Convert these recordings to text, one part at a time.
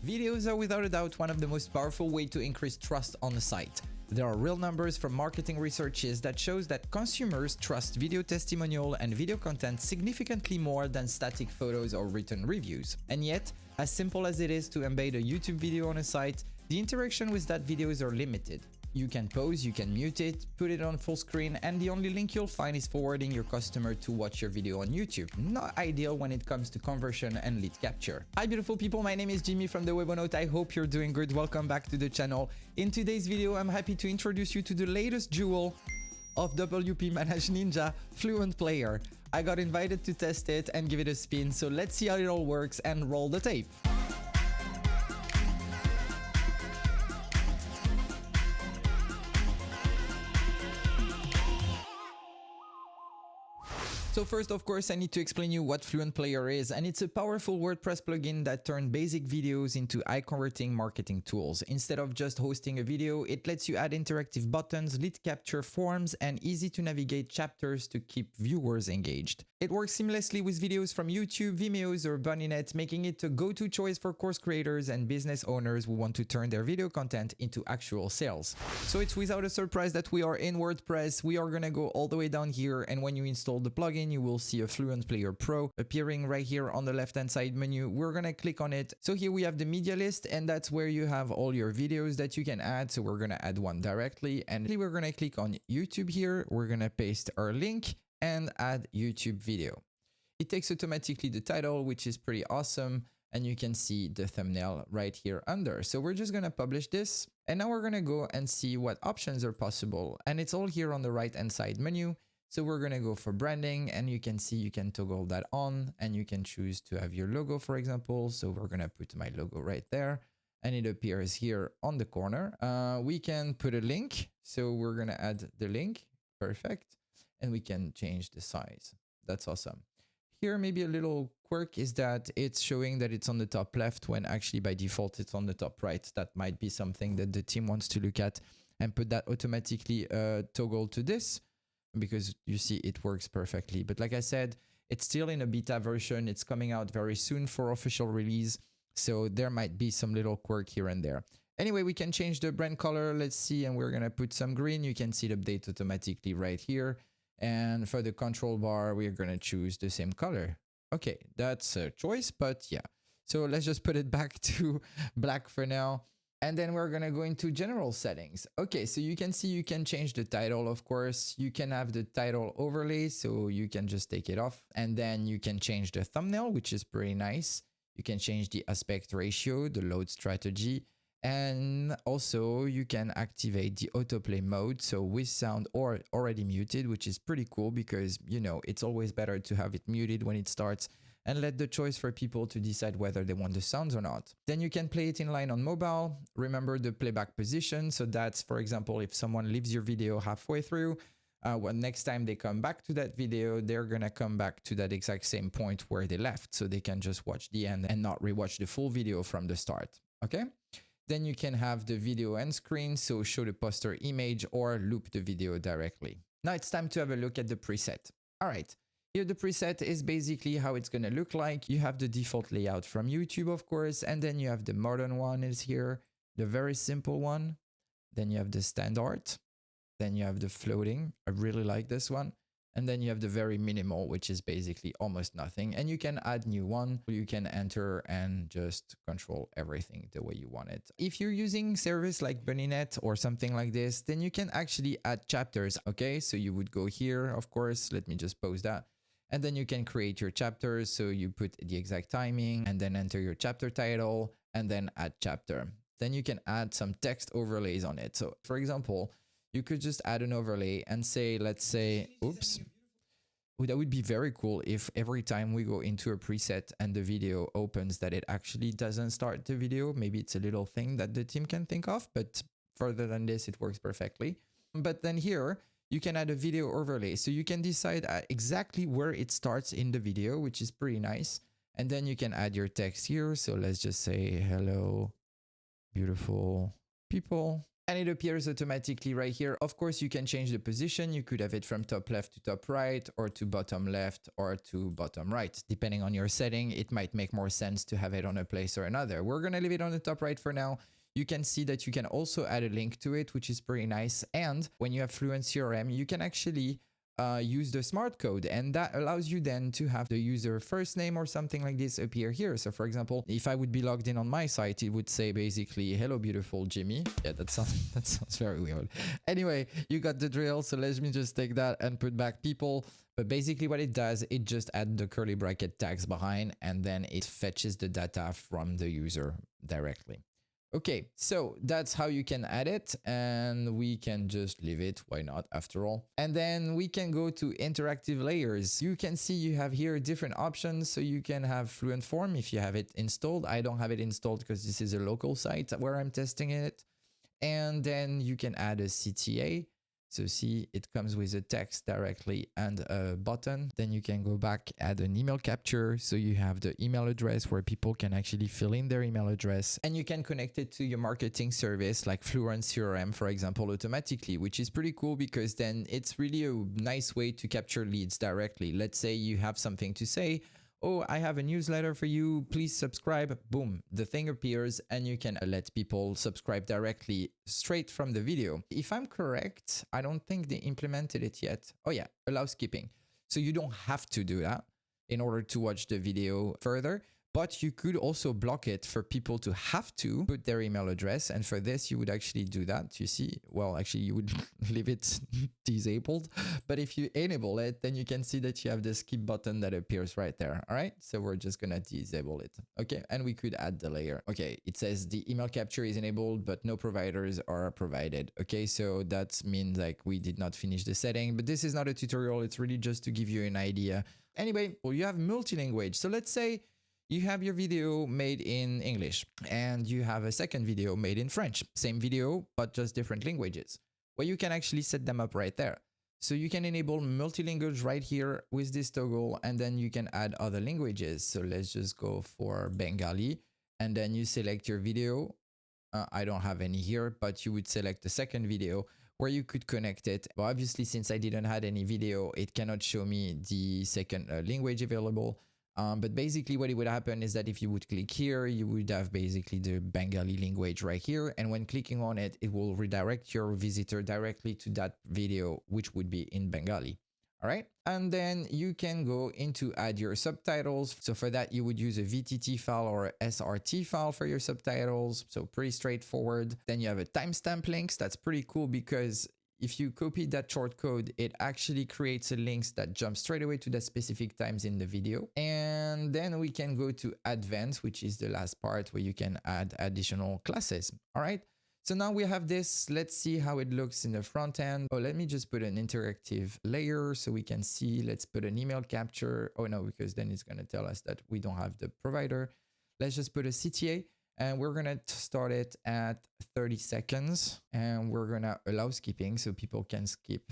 Videos are without a doubt one of the most powerful ways to increase trust on a site. There are real numbers from marketing researches that shows that consumers trust video testimonial and video content significantly more than static photos or written reviews. And yet, as simple as it is to embed a YouTube video on a site, the interaction with that videos are limited. You can pause, you can mute it, put it on full screen, and the only link you'll find is forwarding your customer to watch your video on YouTube. Not ideal when it comes to conversion and lead capture. Hi beautiful people, my name is Jimmy from the Webonaut. I hope you're doing good. Welcome back to the channel. In today's video, I'm happy to introduce you to the latest jewel of WP Managed Ninja, Fluent Player. I got invited to test it and give it a spin, so let's see how it all works and roll the tape. So first, of course, I need to explain you what Fluent Player is, and it's a powerful WordPress plugin that turns basic videos into high-converting marketing tools. Instead of just hosting a video, it lets you add interactive buttons, lead capture forms, and easy-to-navigate chapters to keep viewers engaged. It works seamlessly with videos from YouTube, Vimeos, or Bunnynet, making it a go-to choice for course creators and business owners who want to turn their video content into actual sales. So it's without a surprise that we are in WordPress. We are gonna go all the way down here, and when you install the plugin, you will see a Fluent Player Pro appearing right here on the left hand side menu. We're gonna click on it. So here we have the media list, and that's where you have all your videos that you can add. So we're gonna add one directly, and we're gonna click on YouTube here. We're gonna paste our link and add YouTube video. It takes automatically the title, which is pretty awesome, and you can see the thumbnail right here under. So we're just gonna publish this, and now we're gonna go and see what options are possible, and it's all here on the right hand side menu. So we're gonna go for branding, and you can see you can toggle that on, and you can choose to have your logo, for example. So we're gonna put my logo right there, and it appears here on the corner. We can put a link, so we're gonna add the link, perfect, and we can change the size. That's awesome. Here, maybe a little quirk is that it's showing that it's on the top left when actually by default it's on the top right. That might be something that the team wants to look at and put that automatically toggle to this, because you see it works perfectly. But like I said, it's still in a beta version. It's coming out very soon for official release. So there might be some little quirk here and there. Anyway, we can change the brand color. Let's see, and we're gonna put some green. You can see it update automatically right here. And for the control bar, we're gonna choose the same color. Okay, that's a choice, but yeah. So let's just put it back to black for now. And then we're gonna go into general settings. Okay, so you can see you can change the title, of course. You can have the title overlay, so you can just take it off. And then you can change the thumbnail, which is pretty nice. You can change the aspect ratio, the load strategy, and also you can activate the autoplay mode, so with sound or already muted, which is pretty cool because, you know, it's always better to have it muted when it starts, and let the choice for people to decide whether they want the sounds or not. Then you can play it in line on mobile. Remember the playback position. So that's, for example, if someone leaves your video halfway through, when next time they come back to that video, they're gonna come back to that exact same point where they left. So they can just watch the end and not rewatch the full video from the start, okay? Then you can have the video end screen, so show the poster image or loop the video directly. Now it's time to have a look at the preset. All right. Here the preset is basically how it's going to look like. You have the default layout from YouTube, of course, and then you have the modern one is here, the very simple one. Then you have the standard. Then you have the floating. I really like this one. And then you have the very minimal, which is basically almost nothing. And you can add new one. You can enter and just control everything the way you want it. If you're using service like Bunnynet or something like this, then you can actually add chapters. Okay, so you would go here, of course. Let me just pause that. And then you can create your chapters. So you put the exact timing and then enter your chapter title and then add chapter. Then you can add some text overlays on it. So for example, you could just add an overlay and say, let's say, oops. That would be very cool if every time we go into a preset and the video opens that it actually doesn't start the video. Maybe it's a little thing that the team can think of, but further than this, it works perfectly. But then here, you can add a video overlay. So you can decide exactly where it starts in the video, which is pretty nice. And then you can add your text here. So let's just say, hello, beautiful people. and it appears automatically right here. Of course, you can change the position. You could have it from top left to top right, or to bottom left or to bottom right. Depending on your setting, it might make more sense to have it on a place or another. We're going to leave it on the top right for now. You can see that you can also add a link to it, which is pretty nice. And when you have Fluent CRM, you can actually use the smart code, and that allows you then to have the user first name or something like this appear here. So for example, if I would be logged in on my site, it would say basically, hello beautiful Jimmy. Yeah, that sounds very weird. Anyway, you got the drill. So let me just take that and put back people. But basically what it does, it just adds the curly bracket tags behind, and then it fetches the data from the user directly. Okay, so that's how you can add it, and we can just leave it. Why not, after all? And then we can go to interactive layers. You can see you have here different options. So you can have Fluent Form if you have it installed. I don't have it installed because this is a local site where I'm testing it. And then you can add a CTA. So see, it comes with a text directly and a button. Then you can go back, add an email capture. So you have the email address where people can actually fill in their email address, and you can connect it to your marketing service like Fluent CRM, for example, automatically, which is pretty cool because then it's really a nice way to capture leads directly. Let's say you have something to say. Oh, I have a newsletter for you, please subscribe. Boom, the thing appears, and you can let people subscribe directly straight from the video. If I'm correct, I don't think they implemented it yet. Oh yeah, allow skipping. So you don't have to do that in order to watch the video further, but you could also block it for people to have to put their email address. And for this, you would actually do that. You see, well, actually you would leave it disabled, but if you enable it, then you can see that you have the skip button that appears right there. All right. So we're just going to disable it. Okay. And we could add the layer. Okay. It says the email capture is enabled, but no providers are provided. Okay. So that means like we did not finish the setting, but this is not a tutorial. It's really just to give you an idea. Anyway, well, you have multi-language. So let's say you have your video made in English and you have a second video made in French. Same video, but just different languages. Well, you can actually set them up right there. So you can enable multi-language right here with this toggle, and then you can add other languages. So let's just go for Bengali, and then you select your video. I don't have any here, but you would select the second video where you could connect it. But obviously, since I didn't have any video, it cannot show me the second language available. But basically what it would happen is that if you would click here, you would have basically the Bengali language right here. And when clicking on it, it will redirect your visitor directly to that video, which would be in Bengali. All right. And then you can go into add your subtitles. So for that, you would use a VTT file or a SRT file for your subtitles. So pretty straightforward. Then you have a timestamp links. That's pretty cool because if you copy that short code, it actually creates a link that jumps straight away to the specific times in the video. And then we can go to advanced, which is the last part where you can add additional classes. All right. So now we have this. Let's see how it looks in the front end. Oh, let me just put an interactive layer so we can see. Let's put an email capture. Oh no, because then it's going to tell us that we don't have the provider. Let's just put a CTA. And we're going to start it at 30 seconds, and we're going to allow skipping so people can skip.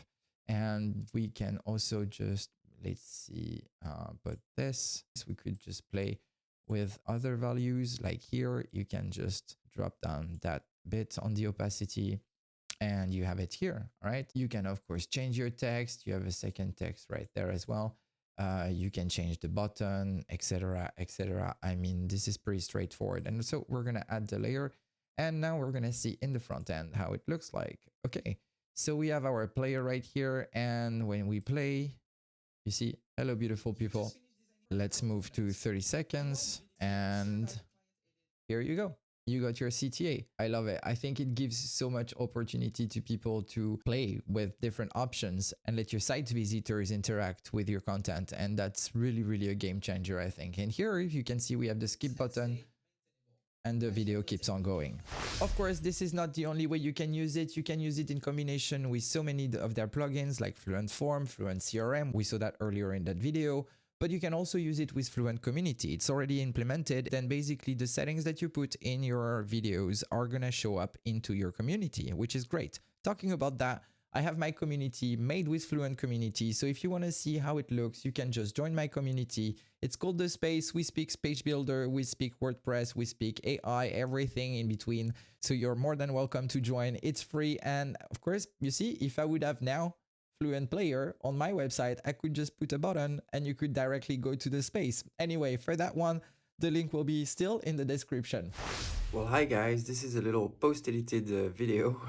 And we can also just, let's see, but this, so we could just play with other values. Like here, you can just drop down that bit on the opacity and you have it here. All right. You can, of course, change your text. You have a second text right there as well. You can change the button, etc., etc. I mean, this is pretty straightforward. And so we're going to add the layer, and now we're going to see in the front end how it looks like. Okay, so we have our player right here, and when we play, you see, hello, beautiful people. Let's move to 30 seconds, and here you go. You got your CTA. I love it. I think it gives so much opportunity to people to play with different options and let your site visitors interact with your content. And that's really, really a game changer, I think. And here, if you can see, we have the skip button and the video keeps on going. Of course, this is not the only way you can use it. You can use it in combination with so many of their plugins like Fluent Form, Fluent CRM. We saw that earlier in that video. But you can also use it with Fluent Community. It's already implemented. Then basically the settings that you put in your videos are going to show up into your community, which is great. Talking about that, I have my community made with Fluent community. So if you want to see how it looks, you can just join my community. It's called The Space. We speak page builder, we speak WordPress, we speak AI, everything in between. So you're more than welcome to join. It's free. And of course, you see, if I would have now Fluent Player on my website, I could just put a button and you could directly go to the space. Anyway, for that one, the link will be still in the description. Well, hi guys, this is a little post-edited video.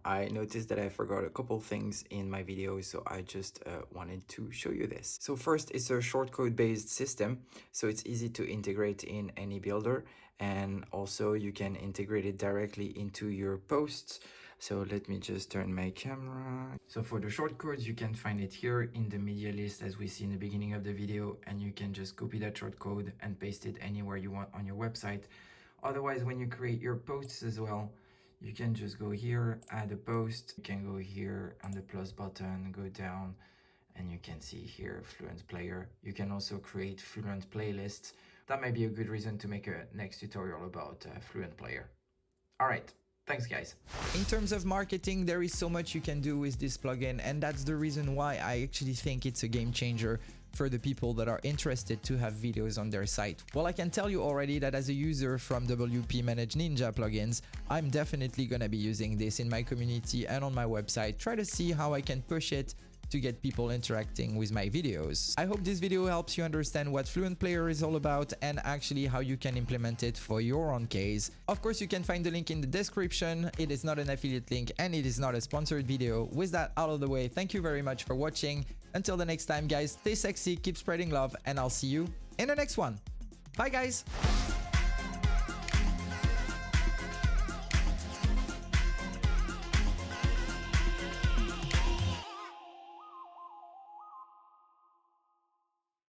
I noticed that I forgot a couple things in my video, so I just wanted to show you this. So first, it's a shortcode based system, so it's easy to integrate in any builder, and also you can integrate it directly into your posts. So let me just turn my camera. So for the shortcodes, you can find it here in the media list as we see in the beginning of the video, and you can just copy that shortcode and paste it anywhere you want on your website. Otherwise, when you create your posts as well, you can just go here, add a post. You can go here on the plus button, go down, and you can see here Fluent Player. You can also create Fluent playlists. That might be a good reason to make a next tutorial about Fluent Player. All right. Thanks, guys. In terms of marketing, there is so much you can do with this plugin, and that's the reason why I actually think it's a game changer for the people that are interested to have videos on their site. Well, I can tell you already that as a user from WP Manage Ninja plugins, I'm definitely gonna be using this in my community and on my website. Try to see how I can push it to get people interacting with my videos. I hope this video helps you understand what Fluent Player is all about and actually how you can implement it for your own case. Of course, you can find the link in the description. It is not an affiliate link and it is not a sponsored video. With that out of the way, thank you very much for watching. Until the next time, guys, stay sexy, keep spreading love, and I'll see you in the next one. Bye, guys.